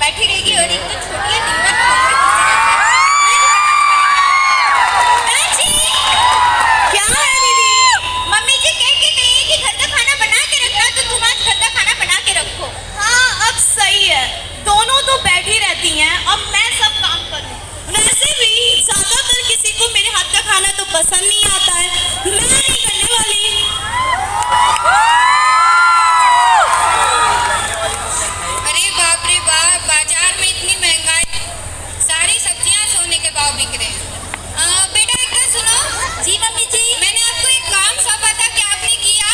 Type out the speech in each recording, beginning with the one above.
बैठी रहेगी और एक तो छोटी है दिन भर क्या है दीदी? मम्मी जी कह के गई है कि घर का खाना बना के रखना, तो तुम आज घर का खाना बना के रखो। हाँ अब सही है, दोनों तो बैठी रहती हैं, अब मैं सब काम करूँ। वैसे भी ज्यादातर किसी को मेरे हाथ का खाना तो पसंद नहीं आता है, मैं नहीं करने वाली। अरे बाप रे बाप, बाजार में इतनी महंगाई, सारी सब्जियां सोने के भाव बिक रहे हैं। बेटा एक बात सुनो। जी मम्मी जी। मैंने आपको एक काम सौंपा था, क्या आपने किया?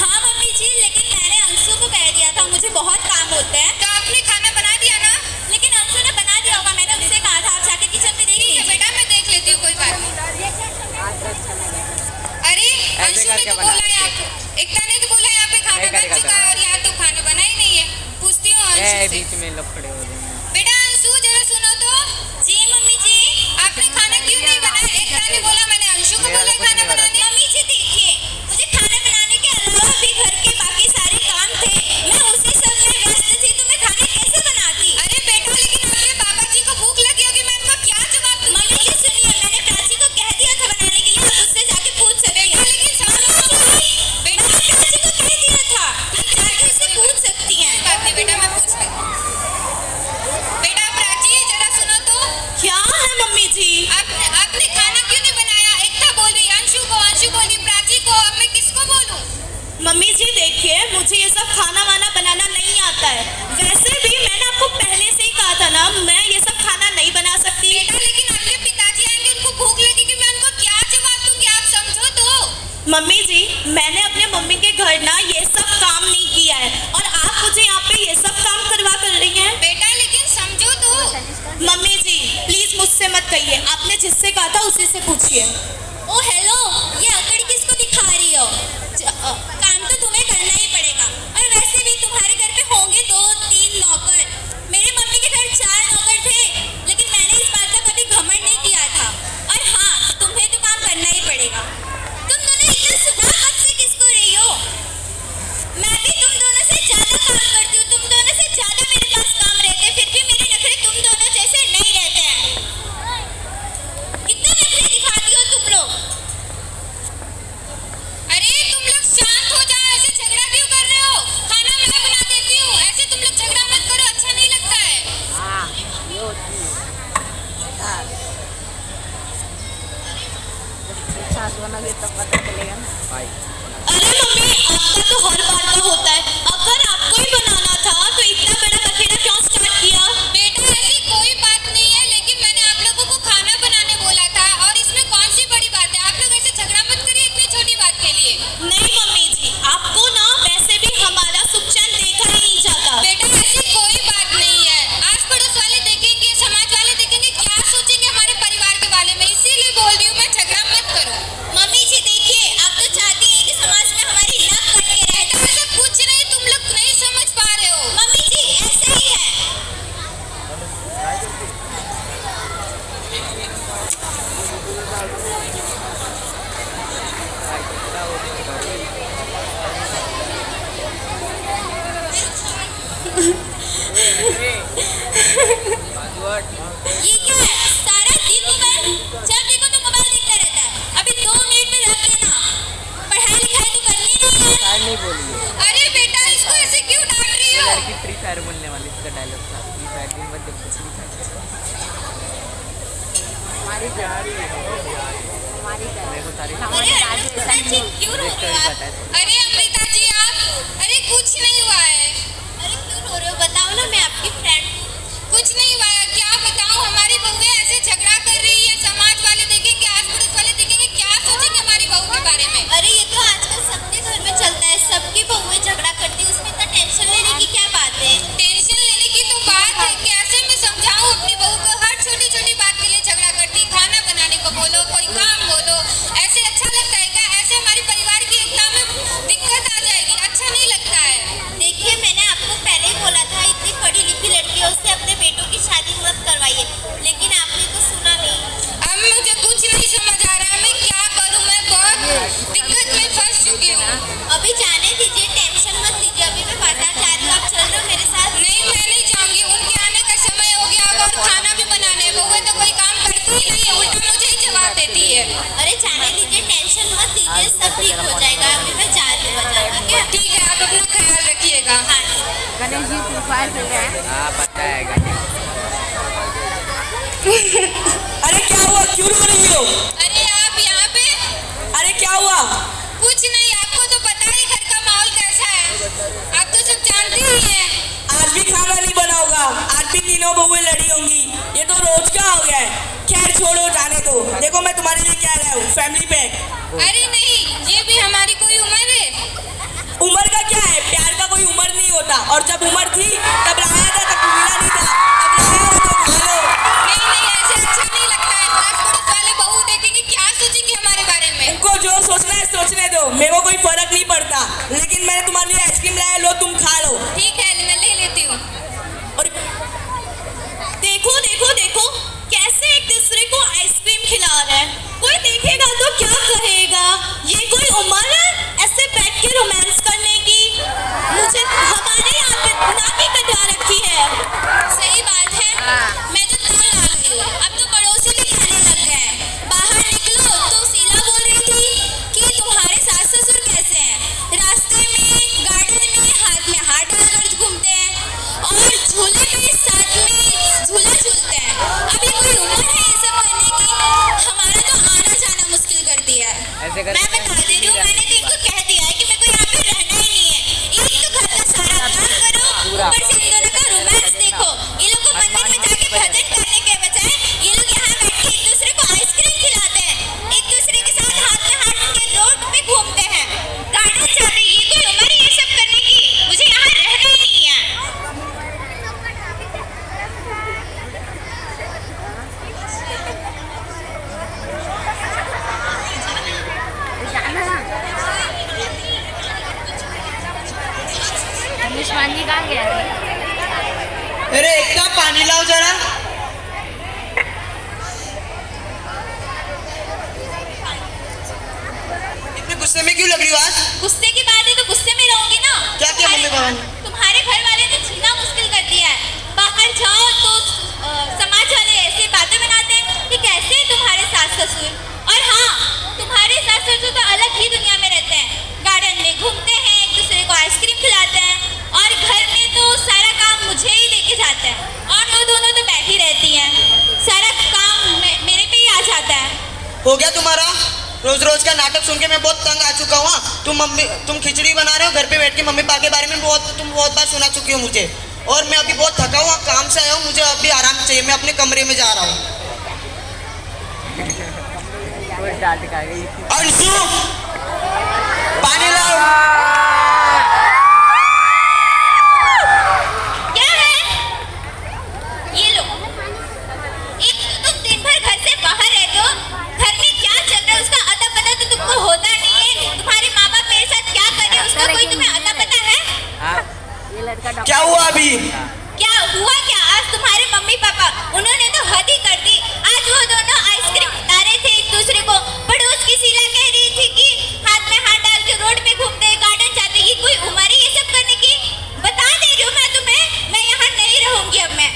हाँ मम्मी जी, लेकिन मैंने अंशु को कह दिया था मुझे बहुत काम होता है। तो आपने खाना बना दिया ना? लेकिन अंशु ने बना दिया होगा, मैंने उनसे कहा था। आप जाके किचन में देख ठीक है लीजिए। बेटा, मैं देख लेती हूँ, कोई बात नहीं। अरे अंशु ने तो बोला है आप, एकता ने तो बोला है यहाँ पे खाना बन चुका है और यहाँ तो खाना बना ही नहीं है। पूछती हूँ अंशु से। बीच में लोग खड़े हो जाएंगे। बेटा अंशु जरा सुनो तो। जी मम्मी जी। आपने खाना क्यों नहीं बनाया? एकता ने बोला, मैंने अंशु को बोला खाना बनाने। मम्मी जी देखिए, मुझे खाना बनाने के अलावा भी घर के बाकी सारे काम थे, मैं उसी सब में व्यस्त थी, तो मैं खाना कैसे बनाती? अरे बेटा लेकिन आपके बाबा जी को भूख लगी होगी, मैं उनको क्या जवाब दूंगी? मम्मी जी सुनिए, मैंने प्राची को कह दिया था बनाने के लिए, आप उससे जाके पूछ सकती हैं। लेकिन समझो मैंने प्राची को कह दिया था, आप जाके उससे पूछ सकती हैं। बात नहीं बेटा, मैं पूछ लेती हूँ। बेटा प्राची जरा सुनो तो। क्या है मम्मी जी? आपने खाना क्यों नहीं बनाया? एकता बोल रही अंशु को, अंशु बोल रही प्राची को, अब मैं किसको बोलूं? मम्मी जी देखिए, मुझे ये सब खाना वाना बनाना नहीं आता है। वैसे भी मैंने आपको पहले से ही कहा था ना, मैं ये सब खाना नहीं बना सकती। बेटा लेकिन आपके पिताजी आएंगे, उनको भूख लगेगी, मैं उनको क्या जवाब दूंगी? आप समझो तो। मम्मी जी मैंने अपने मम्मी के घर ना ये सब काम नहीं किया है, और आप मुझे यहाँ पे ये सब काम करवा कर रही हैं। बेटा लेकिन समझो तो। मम्मी जी प्लीज मुझसे मत कहिए, आपने जिससे कहा था उसी से पूछिए। ओ हेलो, ये अकड़ किसको दिखा रही हो? काम तो तुम्हें करना ही पड़ेगा, और वैसे भी तुम्हारे घर पे होंगे 2-3 नौकर। मेरे मम्मी के घर 4 नौकर थे, लेकिन मैंने इस बात का कभी घमंड नहीं किया था। और हाँ, तुम्हें तो काम करना ही पड़ेगा। तुम दोनों इतना सुना कब से किसको रही हो? मैं भी तुम दोनों से ज्यादा काम करती हूँ, तुम दोनों से ज्यादा मेरे पास काम रहते, फिर भी मेरे नखरे तुम दोनों जैसे नहीं रहते हैं। कितने नखरे दिखाती हो तुम लोग? अरे तुम लोग शांत हो जाओ, ऐसे झगड़ा क्यों कर रहे हो? खाना मैं बना देती हूँ, ऐसे तुम लोग झगड़ा मत करो, अच्छा नहीं लगता है। भाई अरे मम्मी आपका तो हर बार का होता है, अगर आपको ही बनाना था तो इतना बड़ा बखेड़ा क्यों स्टार्ट किया? बेटा ऐसी कोई बात नहीं है, लेकिन मैंने आप लोगों को खाना बनाने बोला था, और इसमें कौन सी बड़ी बात है? आप लोग ऐसे झगड़ा मत करिए इतनी छोटी बात के लिए। नहीं मम्मी जी, आपको ना वैसे भी हमारा सुख चैन देखा ही नहीं जाता। बेटा ऐसी कोई बात नहीं है, आस पड़ोस वाले देखेंगे, समाज वाले देखेंगे, क्या सोचेंगे हमारे परिवार के बारे में, इसीलिए बोल रही हूँ मैं, झगड़ा मत करो। मम्मी जी देखिए, आप तो चाहती हैं कि समाज में हमारी नाक कट के रहे। बेटा ऐसा कुछ नहीं, तुम लोग नहीं समझ पा रहे हो। मम्मी जी ऐसे ही है। ये क्या है? सारा दिन मोबाइल, जब देखो तो मोबाइल देखता रहता है। अभी 2 मिनट में रख देना, पढ़ाई लिखाई तो करनी नहीं है। फायर नहीं बोलिए, अरे बेटा इसको ऐसे क्यों डांट रही हो? लड़की फ्री फायर बोलने वाली, इसका डायलॉग था फ्री फायर दिन भर जब कुछ नहीं था। हमारी प्यारी देखो सारी अरे अमृता जी क्यों रो रहे हो आप? अरे अमृता जी आप, अरे कुछ नहीं हुआ है। अरे क्यों रो रहे हो? बताओ ना, मैं आपकी फ्रेंड हूँ। कुछ नहीं हुआ है, क्या बताऊं, हमारी बहुएं ऐसे झगड़ा कर रही है, समाज वाले देखेंगे, आस पड़ोस वाले देखेंगे, क्या सोचेंगे हमारी बहू के बारे में? अरे ये तो आजकल सबके घर में चलता है, सबकी बहुएं झगड़ा करती है, उसमें इतना टेंशन लेने की क्या बात है? टेंशन लेने की तो बात है, कैसे मैं समझाऊं अपनी बहू को, हर छोटी छोटी बात के लिए झगड़ा करती, खाना बनाने को बोलो, कोई काम बोलो, ऐसे अच्छा लगता है क्या? ऐसे हमारे परिवार की एकता में दिक्कत आ जाएगी, अच्छा नहीं लगता है। देखिए हाँ पता है अरे क्या हुआ, क्यों रो रही हो? अरे आप यहाँ पे? अरे क्या हुआ? कुछ नहीं, आपको तो पता ही घर का माहौल कैसा है, आप तो सब जानते ही हैं। आज भी खाना नहीं बना होगा, आज भी तीनों बहुएं लड़ी होंगी, ये तो रोज का हो गया है। खैर छोड़ो, जाने दो। देखो मैं तुम्हारे लिए क्या लाया हूँ, फैमिली पैक। अरे नहीं, ये भी हमारी कोई उम्र है? उम्र का क्या है, प्यार का कोई उम्र नहीं होता। और जब उम्र थी तब लाया था, तब मिला नहीं था। अब लाया हो तो खा लो। नहीं नहीं, ऐसे अच्छा नहीं लगता है। आस पड़ोस वाले बहू देखेंगे, क्या सोचेंगे हमारे बारे में? उनको जो सोचना है सोचने दो, मेरे को कोई फर्क नहीं पड़ता। लेकिन मैंने तुम्हारे लिए आइसक्रीम लाया, लो तुम खा लो। ठीक है, मैं ले लेती हूँ। और देखो देखो देखो, कैसे एक दूसरे को आइसक्रीम खिला रहे हैं। कोई देखेगा तो क्या कहेगा, ये कोई उम्र है ऐसे बैठ के रोमांस करने की? मुझे हमारे यहाँ पे नाक ही कटा रखी है। सही बात है, मैं तो तंग आ गई हूँ। अब तो पड़ोसी भी कहने लग गए हैं। बाहर निकलो तो शीला बोल रही थी कि तुम्हारे सास ससुर कैसे हैं। रास्ते में, गार्डन में हाथ डालकर घूमते हैं और झूले पे साथ में झूला झूलते हैं। अब ये कोई उम्र है ये सब करने की? हमारा तो आना जाना मुश्किल कर दिया है। ऐसे मैं बता दे रही हूँ, मैंने तो इनको कह दिया है कि मेरे को यहाँ पे रहना ही नहीं है। एक तो घर का सारा काम करो, ऊपर से इन दोनों का रोमांस देखो। ये लोग को मंदिर में जाके भजन करने के बजाय ये लोग यहाँ बैठ के एक दूसरे को आइसक्रीम खिलाते हैं, एक दूसरे के साथ हाथ में हाथ के रोड पे घूमते हैं, गार्डन जाते हैं। ये कोई उम्र है ये सब करने की? मुझे यहाँ रहना ही नहीं है। निष्मानी कहाँ गया है? अरे एक कप पानी लाओ जरा। इतने गुस्से में क्यों लग रही हो आज? गुस्से की बात है तो गुस्से में रहूंगी ना। क्या क्या मम्मी पापा ने? तुम्हारे घर वाले ने जीना मुश्किल कर दिया है। बाहर जाओ तो समाज वाले ऐसे बातें बनाते हैं कि कैसे हैं तुम्हारे सास ससुर। और हाँ, तुम्हारे सास ससुर तो अलग ही दुनिया में रहते हैं, गार्डन में घूमते हैं, एक दूसरे को आइसक्रीम खिलाते हैं और घर में तो सारा काम मुझे ही लेके जाते हैं और वो दोनों तो बैठी रहती हैं। सारा काम मेरे पे ही आ जाता है। हो गया तुम्हारा? रोज रोज का नाटक सुन के मैं बहुत तंग आ चुका हूँ। तुम खिचड़ी बना रहे हो घर पे बैठ के, मम्मी पापा के बारे में तुम बहुत बार सुना चुकी हो मुझे। और मैं अभी बहुत थका हुआ, काम से आया हूँ, मुझे अभी आराम चाहिए। मैं अपने कमरे में जा रहा हूँ। डांट खा गई। अंशु, पानी लाओ। क्या है? ये लो। एक तो तुम दिन भर घर से बाहर रहते हो, घर में क्या चल रहा है उसका अता पता तो तुमको होता नहीं है। तुम्हारे माँ बाप मेरे साथ क्या कर रहे हैं उसका कोई तुम्हें अता पता है? हाँ ये लड़का डॉक्टर क्या हुआ अभी? क्या हुआ क्या? आज तुम्हारे मम्मी पापा उन्होंने तो हद ही कर दी। आज वो दोनों आइसक्रीम खिला रहे थे एक दूसरे को। पड़ोस की शीला कह रही थी कि हाथ में हाथ डाल के रोड पे घूमते हैं, गार्डन जाते हैं। ये कोई उम्र है ये सब करने की? बता दे रही हूँ मैं तुम्हें, मैं यहाँ नहीं रहूंगी। अब मैं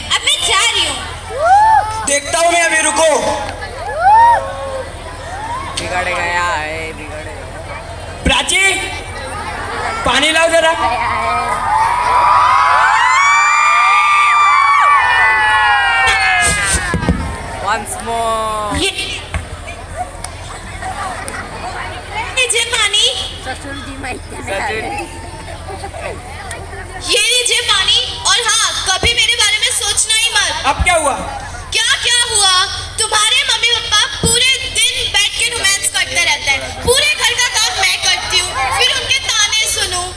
जा रही हूँ। देखता हूँ मैं अभी, रुको। बिगड़ गया है, बिगड़ गया। प्राची, पानी लाओ जरा। Once more. ये लीजिए पानी, ससुर जी माइक सचिन ये लीजिए पानी। और हाँ, कभी मेरे बारे में सोचना ही मत। अब क्या हुआ? क्या क्या हुआ? तुम्हारे मम्मी पापा पूरे दिन बैठ के रोमांस करते रहते हैं। पूरे घर का काम मैं करती हूँ, फिर उनके ताने सुनूं।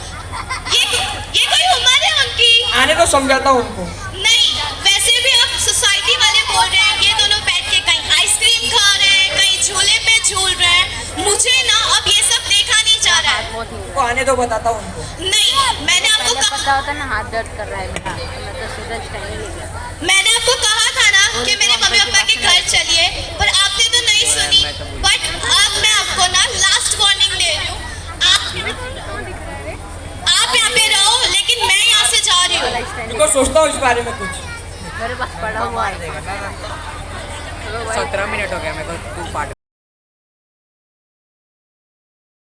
ये कोई उम्र है उनकी? आने तो समझाता हूँ उनको। नहीं, वैसे भी अब सोसाइटी वाले बोल रहे हैं ये दोनों बैठ के कहीं आइसक्रीम खा रहे हैं, कहीं झूले पे झूल रहे हैं। मुझे ना अब ये सब देखा नहीं जा रहा है। उनको आने तो बताता हूँ उनको। नहीं, मैंने आपको पहले कहा, पता होता ना हाथ दर्द कर रहा है मेरा, तो मैं तो सीधा स्टैंड ही ले गया। मैंने आपको कहा था ना कि मेरे मम्मी पापा के घर चलिए, पर आपने तो नहीं सुनी। बट अब मैं आपको ना लास्ट वार्निंग दे रही हूँ। आप यहाँ पे रहो, लेकिन मैं यहाँ से जा रही हूँ। उनको सोचता हूँ इस बारे में कुछ। मेरे पास पड़ा हुआ है। 17 मिनट हो गया मेरे को, तू पार्ट